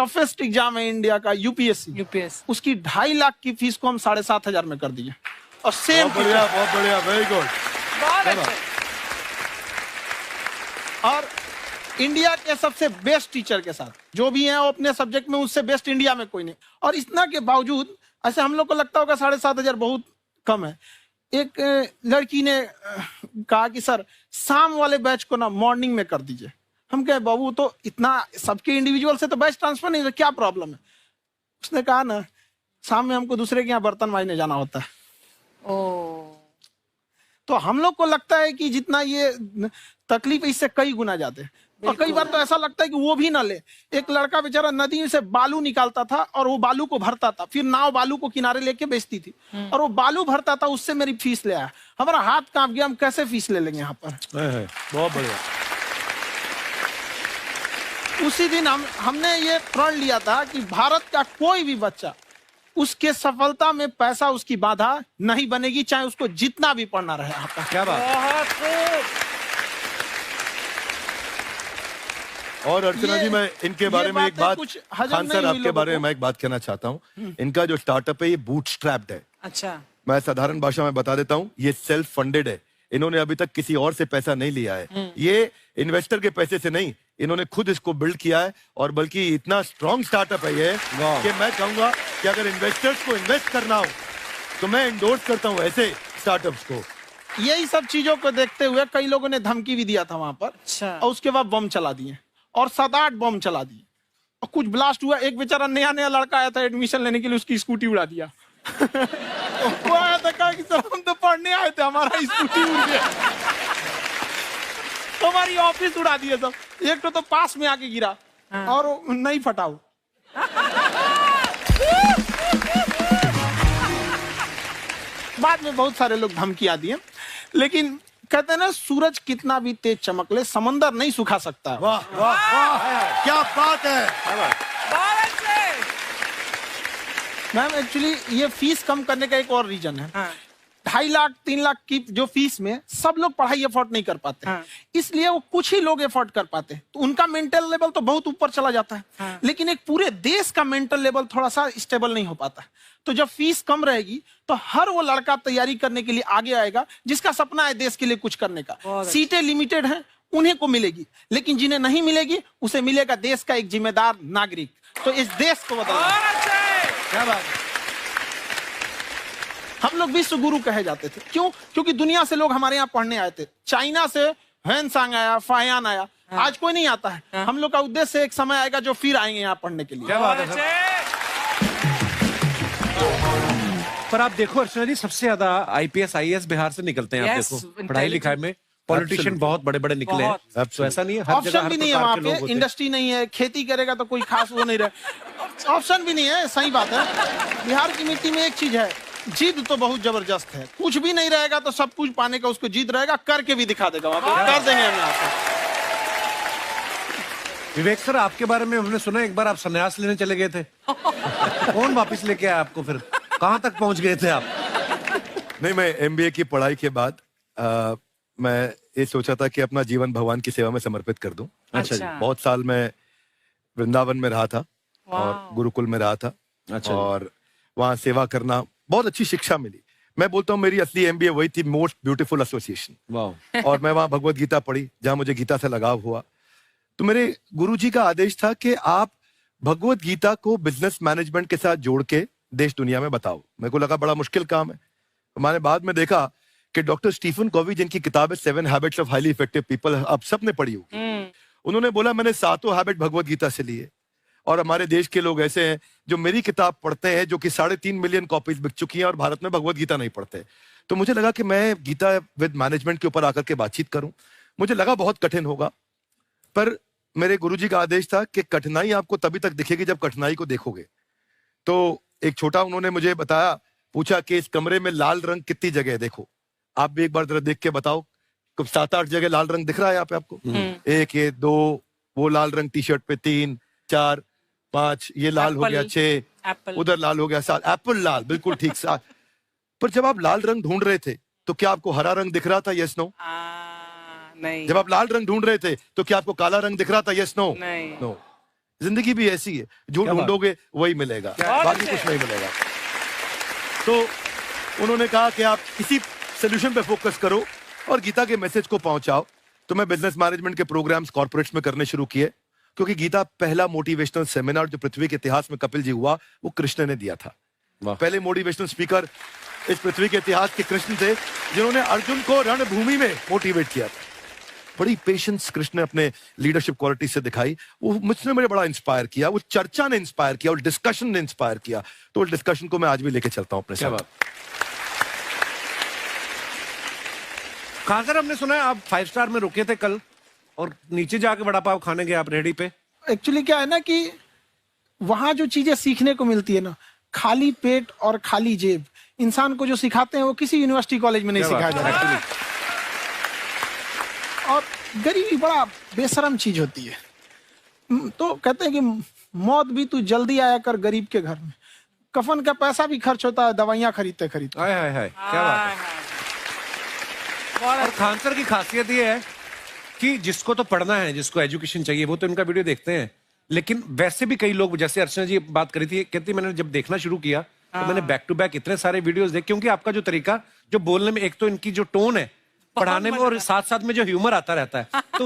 Toughest exam है India का, UPSC, उसकी 2.5 लाख की फीस को हम 7,500 में कर दिए। और सेम बहुत बढ़िया, वेरी गुड। और इंडिया के सबसे बेस्ट टीचर के साथ जो भी हैं वो अपने सब्जेक्ट में उससे बेस्ट इंडिया में कोई नहीं। और इतना के बावजूद ऐसे हम लोग को लगता होगा 7,500 बहुत कम है। एक लड़की ने कहा कि सर शाम वाले बैच को ना मॉर्निंग में कर दीजिए। हम कहे बाबू तो इतना सबके इंडिविजुअल से तो बैच ट्रांसफर नहीं, क्या प्रॉब्लम है? उसने कहा ना शाम में हमको दूसरे के यहाँ बर्तन मांजने जाना होता है। तो हम लोग को लगता है कि जितना ये तकलीफ इससे कई गुना ज्यादा है। और कई बार तो ऐसा लगता है कि वो भी ना ले। एक लड़का बेचारा नदी से बालू निकालता था और वो बालू को भरता था, फिर नाव बालू को किनारे लेके बेचती थी और वो बालू भरता था, उससे मेरी फीस ले आया। हमारा हाथ कांप गया, हम कैसे फीस ले लेंगे यहाँ पर। बहुत बढ़िया। उसी दिन हमने ये प्रण लिया था कि भारत का कोई भी बच्चा उसके सफलता में पैसा उसकी बाधा नहीं बनेगी, चाहे उसको जितना भी पढ़ना रहे। आपका क्या बात। और अर्चना जी, मैं इनके बारे में एक बात, खान सर आपके बारे में मैं एक बात कहना चाहता हूँ। इनका जो स्टार्टअप है ये बूटस्ट्रैप्ड है। अच्छा, मैं साधारण भाषा में बता देता हूँ, ये सेल्फ फंडेड है। इन्होंने अभी तक किसी और से पैसा नहीं लिया है। ये इन्वेस्टर के पैसे से नहीं, इन्होंने खुद इसको बिल्ड किया है। और बल्कि इतना स्ट्रॉन्ग स्टार्टअप है ये कि मैं कहूंगा कि अगर इन्वेस्टर्स को इन्वेस्ट करना हो तो मैं एंडोर्स करता हूँ ऐसे स्टार्टअप्स को। यही सब चीजों को देखते हुए कई लोगों ने धमकी भी दिया था वहां पर। अच्छा। और उसके बाद बम चला दिए और 7-8 बम चला दिए और कुछ ब्लास्ट हुआ। एक बेचारा नया लड़का आया था एडमिशन लेने के लिए, उसकी स्कूटी उड़ा दिया। वो आया था, कहा कि सर हम तो पढ़ने आए थे, हमारा स्कूटी उड़ गया। हमारी ऑफिस उड़ा दिए सब। एक तो पास में आके गिरा और नहीं फटा वो। बाद में बहुत सारे लोग धमकियां दिए, लेकिन कहते हैं ना सूरज कितना भी तेज चमक ले समंदर नहीं सुखा सकता। वाह वाह वाह, क्या बात है। मैम एक्चुअली ये फीस कम करने का एक और रीजन है। 2.5 लाख 3 लाख की जो फीस में सब लोग पढ़ाई अफोर्ड नहीं कर पाते। इसलिए वो कुछ ही लोग अफोर्ड कर पाते हैं, तो उनका मेंटल लेवल तो बहुत ऊपर चला जाता है। लेकिन एक पूरे देश का मेंटल लेवल थोड़ा सा स्टेबल नहीं हो पाता। तो जब फीस कम रहेगी तो हर वो लड़का तैयारी करने के लिए आगे आएगा जिसका सपना है देश के लिए कुछ करने का। सीटें लिमिटेड हैं, उन्हें को मिलेगी, लेकिन जिन्हें नहीं मिलेगी उसे मिलेगा देश का एक जिम्मेदार नागरिक। तो इस देश को बदलना। क्या बात है। हम लोग विश्व गुरु कहे जाते थे, क्यों? क्योंकि दुनिया से लोग हमारे यहाँ पढ़ने आए थे। चाइना से ह्वेनसांग आया, फायान आया, आज कोई नहीं आता है। हम लोग का उद्देश्य एक समय आएगा जो फिर आएंगे यहाँ पढ़ने के लिए। क्या बात है सर। पर आप देखो अर्चना जी, सबसे ज्यादा आईपीएस आईएएस बिहार से निकलते हैं। आप देखो पढ़ाई लिखाई में पॉलिटिशियन बहुत बड़े बड़े निकले हैं। तो ऐसा नहीं है, हर जगह ऑप्शन भी नहीं है वहाँ पे, इंडस्ट्री नहीं है, खेती करेगा तो कोई खास वो नहीं रहे, ऑप्शन भी नहीं है। सही बात है। बिहार की मिट्टी में एक चीज है, जिद तो बहुत जबरदस्त है। कुछ भी नहीं रहेगा तो सब कुछ पाने का उसको जिद रहेगा, करके भी दिखा देगा। वहाँ पे कर देंगे हम यहाँ पे। विवेक सर, आपके बारे में हमने सुना एक बार आप संन्यास लेने चले गए थे। कौन वापस लेके आया आपको? फिर कहाँ तक पहुंच गए थे आप? नहीं, मैं एमबीए की पढ़ाई के बाद मैं ये सोचा था कि अपना जीवन भगवान की सेवा में समर्पित कर दूं। अच्छा जी। बहुत साल मैं वृंदावन में रहा था और गुरुकुल में रहा था। अच्छा। और वहाँ सेवा करना, बहुत अच्छी शिक्षा मिली। मैं बोलता हूँ मेरी असली एमबीए वही थी, मोस्ट ब्यूटीफुल एसोसिएशन। वाह। और मैं वहाँ भगवत गीता पढ़ी, जहाँ मुझे गीता से लगाव हुआ। तो मेरे गुरुजी का आदेश था कि आप भगवत गीता को बिजनेस मैनेजमेंट के साथ जोड़ के देश दुनिया में बताओ। मेरे को लगा बड़ा मुश्किल काम है। मैंने बाद में देखा कि डॉक्टर स्टीफन कॉवी, जिनकी किताब है 7 habits of highly effective people, आप सबने पढ़ी होगी, उन्होंने बोला मैंने 7 हैबिट भगवत गीता से लिए। और हमारे देश के लोग ऐसे हैं जो मेरी किताब पढ़ते हैं, जो कि 3.5 मिलियन कॉपीज बिक चुकी हैं, और भारत में भगवत गीता नहीं पढ़ते। तो मुझे लगा कि मैं गीता विद मैनेजमेंट के ऊपर आकर के बातचीत करूं। मुझे लगा बहुत कठिन होगा, पर मेरे गुरुजी का आदेश था कि कठिनाई आपको तभी तक दिखेगी जब कठिनाई को देखोगे। तो एक छोटा उन्होंने मुझे बताया, पूछा कि इस कमरे में लाल रंग कितनी जगह है, देखो आप भी एक बार जरा देख के बताओ। 7-8 जगह लाल रंग दिख रहा है यहाँ पे आपको? 1 ये 2, वो लाल रंग टी शर्ट पे 3 4 5, ये लाल हो गया 6, उधर लाल हो गया 7, एप्पल लाल, बिल्कुल ठीक 7। पर जब आप लाल रंग ढूंढ रहे थे तो क्या आपको हरा रंग दिख रहा था? Yes no? नहीं। जब आप लाल रंग ढूंढ रहे थे तो क्या आपको काला रंग दिख रहा था? Yes no? नहीं। नो। जिंदगी भी ऐसी है, जो ढूंढोगे वही मिलेगा, बाकी कुछ नहीं मिलेगा। तो उन्होंने कहा कि आप इसी सोल्यूशन पे फोकस करो और गीता के मैसेज को पहुंचाओ। तो मैं बिजनेस मैनेजमेंट के प्रोग्राम्स कॉर्पोरेट्स में करने शुरू किए, क्योंकि गीता पहला मोटिवेशनल सेमिनार जो पृथ्वी के इतिहास में कपिल जी हुआ, वो कृष्ण ने दिया था। पहले मोटिवेशनल स्पीकर इस पृथ्वी के इतिहास के कृष्ण थे, जिन्होंने अर्जुन को रणभूमि में मोटिवेट किया था। बड़ी पेशेंस कृष्ण ने अपने लीडरशिप क्वालिटी से दिखाई, वो मुझसे मुझे बड़ा इंस्पायर किया, वो चर्चा ने इंस्पायर किया और डिस्कशन ने इंस्पायर किया। तो उस डिस्कशन को मैं आज भी लेके चलता हूं अपने साथ। कहां सर, हमने सुना है आप 5 स्टार में रुके थे कल और नीचे जाके वड़ा पाव खाने गए आप रेहड़ी पे। एक्चुअली क्या है ना कि वहां जो चीजें सीखने को मिलती है ना, खाली पेट और खाली जेब इंसान को जो सिखाते हैं वो किसी यूनिवर्सिटी कॉलेज में नहीं सिखाया जाता। और गरीबी बड़ा बेशरम चीज होती है। तो कहते हैं कि मौत भी तू जल्दी आया कर गरीब के घर में, कफन का पैसा भी खर्च होता है दवाइयां खरीदते खरीदते। हाय हाय हाय, क्या बात है। और खान सर की खासियत ये है कि जिसको तो पढ़ना है, जिसको एजुकेशन चाहिए, वो तो इनका वीडियो देखते हैं, लेकिन वैसे भी कई लोग, जैसे अर्चना जी बात करी थी, कहती मैंने जब देखना शुरू किया तो मैंने बैक टू बैक इतने सारे वीडियोस देखे, क्योंकि आपका जो तरीका जो बोलने में, एक तो इनकी जो टोन है पढ़ाने में, और साथ साथ में जो ह्यूमर आता रहता है, तो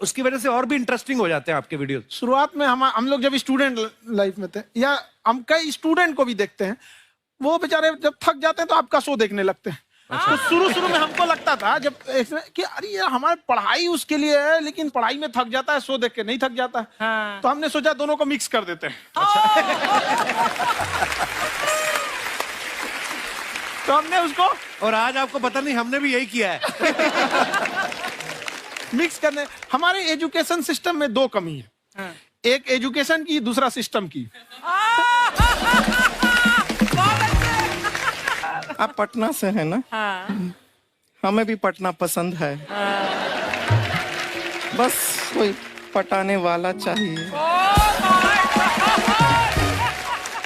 उसकी वजह से और भी इंटरेस्टिंग हो जाते हैं आपके वीडियो। शुरुआत में हम लोग जब स्टूडेंट लाइफ में थे, या हम कई स्टूडेंट को भी देखते हैं, वो बेचारे जब थक जाते हैं तो आपका शो देखने लगते हैं। तो शुरू में हमको लगता था जब कि अरे यार हमारी पढ़ाई उसके लिए है, लेकिन पढ़ाई में थक जाता है, शो देख के नहीं थक जाता है। हाँ। तो हमने सोचा दोनों को मिक्स कर देते हैं। तो हमने उसको, और आज आपको पता नहीं हमने भी यही किया है। मिक्स करने। हमारे एजुकेशन सिस्टम में 2 कमी है। हाँ। एक एजुकेशन की, दूसरा सिस्टम की। आप पटना से है ना? हाँ। हमें भी पटना पसंद है। हाँ। बस कोई पटाने वाला चाहिए।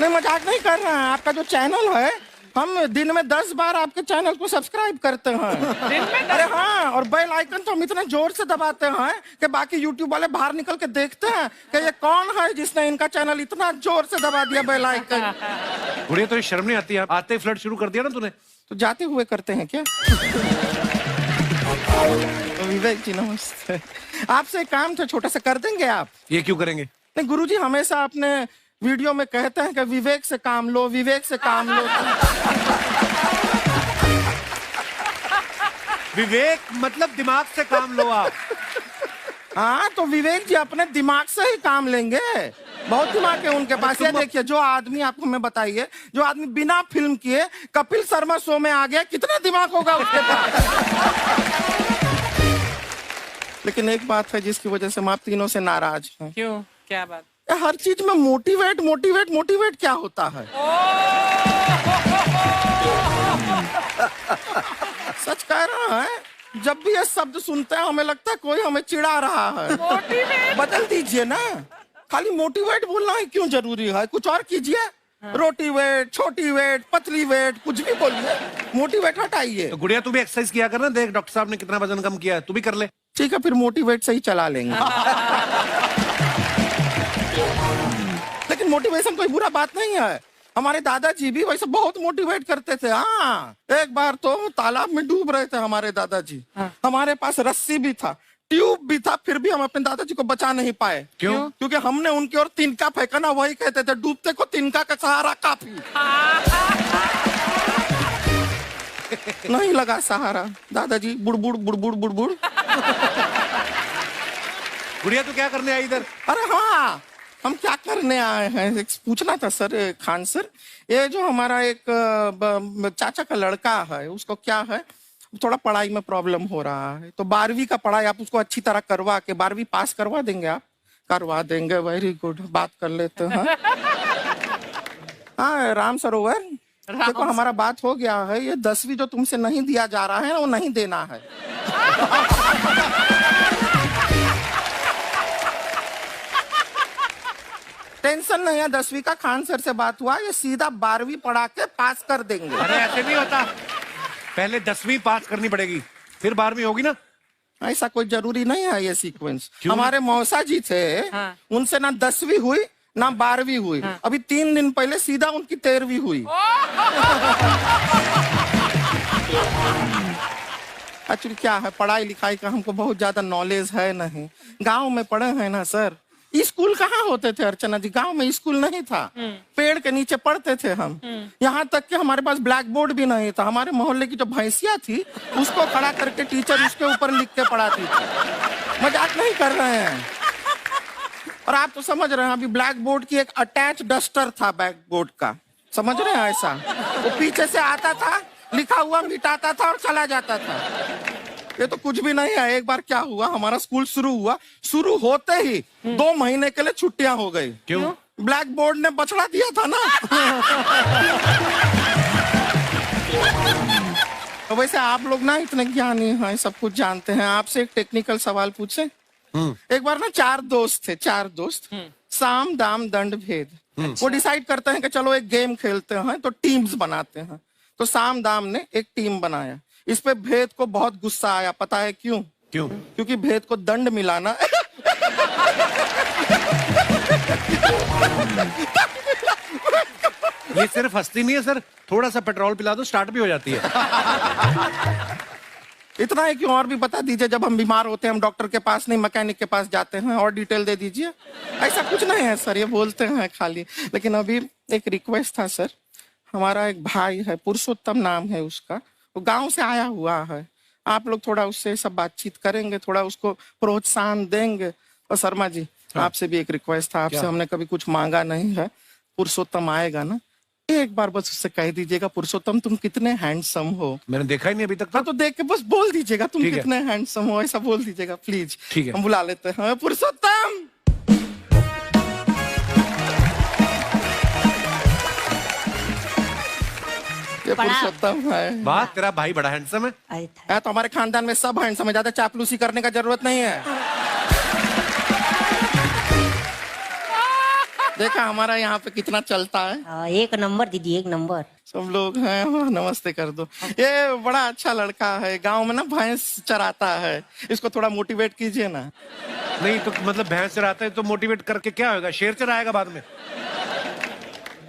नहीं, मजाक नहीं कर रहे हैं। आपका जो चैनल है, हम दिन में 10 बार आपके चैनल को सब्सक्राइब करते हैं। दिन में? अरे हाँ, और बेल आइकन तो हम इतना जोर से दबाते हैं कि बाकी यूट्यूब वाले बाहर निकल के देखते हैं कि ये कौन है जिसने इनका चैनल इतना जोर से दबा दिया बेल आइकन। बुढ़िया, तो शर्म नहीं आती? आते ही फ्लर्ट शुरू कर दिया ना तूने। तो जाते हुए करते हैं क्या? विवेक जी नमस्ते। आपसे काम था छोटा सा, कर देंगे आप? ये क्यों करेंगे? नहीं, गुरुजी हमेशा अपने वीडियो में कहते हैं कि विवेक से काम लो, विवेक से काम लो। विवेक मतलब दिमाग से काम लो आप। हाँ, तो विवेक जी अपने दिमाग से ही काम लेंगे। बहुत दिमाग है उनके पास। ये देखिए, जो आदमी, आपको मैं बताइए, जो आदमी बिना फिल्म किए कपिल शर्मा शो में आ गया, कितना दिमाग होगा उसके पास। लेकिन एक बात है जिसकी वजह से हम आप तीनों से नाराज हैं। क्यों? क्या बात? हर चीज में मोटिवेट मोटिवेट मोटिवेट क्या होता है? सच कह रहा है, जब भी ये शब्द सुनते हैं हमें लगता है कोई हमें चिढ़ा रहा है। बदल दीजिए ना, खाली मोटिवेट बोलना ही क्यों जरूरी है? कुछ और कीजिए। रोटी वेट, छोटी वेट, पतली वेट, कुछ भी बोलिए, मोटिवेट हटाइए। तो गुड़िया, तू भी एक्सरसाइज किया कर ना, देख डॉक्टर साहब ने कितना वजन कम किया है, तू भी कर ले। ठीक है, फिर मोटिवेट से ही चला लेंगे। लेकिन मोटिवेशन कोई बुरा बात नहीं है। हमारे दादाजी भी वैसे बहुत मोटिवेट करते थे। हाँ, एक बार तो तालाब में डूब रहे थे हमारे दादाजी। हाँ। हमारे पास रस्सी भी था, ट्यूब भी था, फिर भी हम अपने दादाजी को बचा नहीं पाए। क्यों? क्योंकि हमने उनकी ओर तिनका फेंका ना, वही कहते थे डूबते को तिनका का सहारा काफी। नहीं लगा सहारा, दादाजी बुड़बुड़ बुड़बुड़ बुड़बुड़। गुड़िया, तू क्या करने आई इधर? अरे हाँ, हम क्या करने आए हैं एक पूछना था सर, खान सर। ये जो हमारा एक चाचा का लड़का है, उसको क्या है, थोड़ा पढ़ाई में प्रॉब्लम हो रहा है। तो 12वीं का पढ़ाई आप उसको अच्छी तरह करवा के 12वीं पास करवा देंगे आप? करवा देंगे, वेरी गुड, बात कर लेते हैं। हाँ, राम सरोवर, देखो हमारा बात हो गया है। ये 10वीं जो तुमसे नहीं दिया जा रहा है वो नहीं देना है। टेंशन नहीं है, 10वीं का खान सर से बात हुआ, ये सीधा 12वीं पढ़ा के पास कर देंगे। अरे ऐसे नहीं होता, पहले 10वीं पास करनी पड़ेगी, फिर 12वीं होगी ना। ऐसा कोई जरूरी नहीं है ये सीक्वेंस। हमारे मौसा जी थे, उनसे ना 10वीं हुई ना 12वीं हुई, अभी 3 दिन पहले सीधा उनकी 13वीं हुई। एक्चुअली क्या है, पढ़ाई लिखाई का हमको बहुत ज्यादा नॉलेज है नहीं, गांव में पढ़े हैं ना सर। स्कूल कहाँ होते थे अर्चना जी, गांव में स्कूल नहीं था, पेड़ के नीचे पढ़ते थे हम। यहाँ तक कि हमारे पास ब्लैक बोर्ड भी नहीं था, हमारे मोहल्ले की जो भैंसिया थी उसको खड़ा करके टीचर उसके ऊपर लिख के पढ़ाती थी। मजाक नहीं कर रहे हैं। और आप तो समझ रहे हैं, अभी ब्लैक बोर्ड की एक अटैच डस्टर था बैक बोर्ड का, समझ रहे हैं ऐसा, वो पीछे से आता था, लिखा हुआ मिटाता था और चला जाता था। ये तो कुछ भी नहीं है। एक बार क्या हुआ, हमारा स्कूल शुरू हुआ, शुरू होते ही 2 महीने के लिए छुट्टियां हो गई। क्यों? ब्लैक बोर्ड ने बछड़ा दिया था ना। तो वैसे आप लोग ना इतने ज्ञानी हैं, सब कुछ जानते हैं। आपसे एक टेक्निकल सवाल पूछे। एक बार ना 4 दोस्त थे, 4 दोस्त, साम दाम दंड भेद। वो डिसाइड करते हैं कि चलो एक गेम खेलते हैं, तो टीम्स बनाते हैं। तो साम दाम ने एक टीम बनाया। इस पे भेद को बहुत गुस्सा आया, पता है क्यों? क्यों? क्योंकि भेद को दंड मिलाना ये सिर्फ हंसती नहीं है सर, थोड़ा सा पेट्रोल पिला दो स्टार्ट भी हो जाती है। इतना है कि और भी बता दीजिए, जब हम बीमार होते हैं हम डॉक्टर के पास नहीं मैकेनिक के पास जाते हैं, और डिटेल दे दीजिए। ऐसा कुछ नहीं है सर, ये बोलते हैं खाली। लेकिन अभी एक रिक्वेस्ट था सर, हमारा एक भाई है, पुरुषोत्तम नाम है उसका, वो गांव से आया हुआ है। आप लोग थोड़ा उससे सब बातचीत करेंगे, थोड़ा उसको प्रोत्साहन देंगे। और शर्मा जी, आपसे भी एक रिक्वेस्ट था, आपसे हमने कभी कुछ मांगा नहीं है। पुरुषोत्तम आएगा ना, एक बार बस उससे कह दीजिएगा, पुरुषोत्तम तुम कितने हैंडसम हो। मैंने देखा ही नहीं अभी तक। तो देख के बस बोल दीजिएगा तुम ठीक है। कितने हैंडसम हो, ऐसा बोल दीजिएगा प्लीज। ठीक है। हम बुला लेते हैं पुरुषोत्तम। ये पुरुषोत्तम है। वाह, तेरा भाई बड़ा हैंडसम है। तो हमारे खानदान में सब हैंडसम है, ज्यादा चापलूसी करने का जरूरत नहीं है। देखा हमारा यहाँ पे कितना चलता है। एक नंबर दीदी, एक नंबर। सब लोग हैं, नमस्ते कर दो। ये बड़ा अच्छा लड़का है, गांव में ना भैंस चराता है, इसको थोड़ा मोटिवेट कीजिए ना। नहीं तो मतलब भैंस चराता है तो मोटिवेट करके क्या होगा, शेर चराएगा बाद में।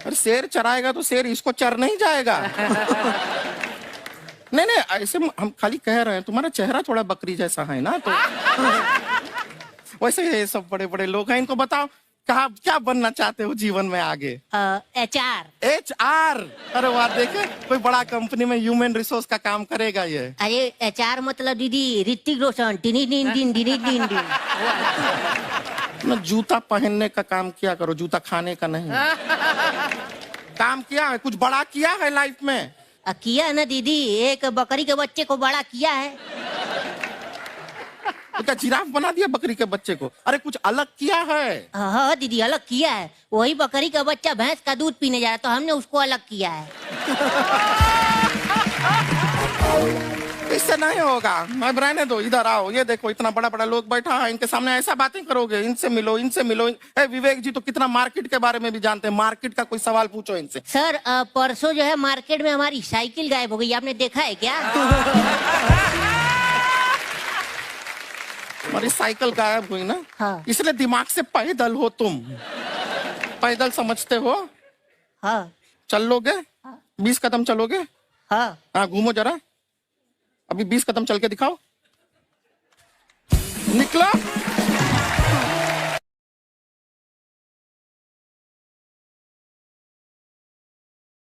अरे शेर चराएगा तो शेर इसको चर नहीं जाएगा। नहीं नहीं, ऐसे हम खाली कह रहे हैं, तुम्हारा चेहरा थोड़ा बकरी जैसा है ना, तो वैसे ये सब बड़े बड़े लोग हैं। इनको बताओ कहा क्या बनना चाहते हो जीवन में आगे? HR। HR? अरे वाह, देखे कोई बड़ा कंपनी में ह्यूमन रिसोर्स का काम करेगा ये। अरे HR मतलब दीदी Hrithik Roshan, tiny tin tin tiny tin tin. ना जूता पहनने का काम किया करो, जूता खाने का नहीं। काम किया है, कुछ बड़ा किया है लाइफ में? किया ना दीदी, एक बकरी के बच्चे को बड़ा किया है। तो क्या जिराफ बना दिया बकरी के बच्चे को? अरे कुछ अलग किया है। हाँ दीदी, अलग किया है। वही बकरी का बच्चा भैंस का दूध पीने जा रहा है, तो हमने उसको अलग किया है। इससे नहीं होगा, मैं रहने दो, इधर आओ। ये देखो इतना बड़ा बड़ा लोग बैठा है, इनके सामने ऐसा बातें करोगे? इनसे मिलो, इनसे मिलो। विवेक जी तो कितना मार्केट के बारे में भी जानते हैं, मार्केट का कोई सवाल पूछो इनसे। सर परसों जो है मार्केट में हमारी साइकिल गायब हो गई, आपने देखा है क्या? हमारी साइकिल गायब हुई ना, हाँ। इसलिए दिमाग से पैदल हो तुम। पैदल समझते हो? हाँ। चल लोगे? 20 कदम चलोगे? हाँ। घूमो जरा, अभी 20 कदम चल के दिखाओ। निकलो।